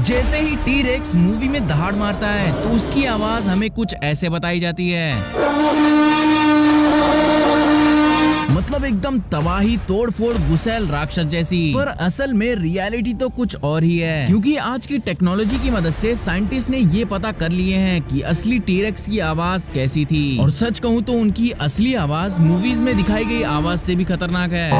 जैसे ही T-rex movie में दहाड़ मारता है तो उसकी आवाज हमें कुछ ऐसे बताई जाती है, मतलब एकदम तबाही तोड़फोड़ गुस्सैल राक्षस जैसी। पर असल में रियलिटी तो कुछ और ही है, क्योंकि आज की टेक्नोलॉजी की मदद से साइंटिस्ट ने ये पता कर लिए हैं कि असली टी-रेक्स की आवाज कैसी थी। और सच कहूँ तो उनकी असली आवाज मूवीज में दिखाई गई आवाज से भी खतरनाक है।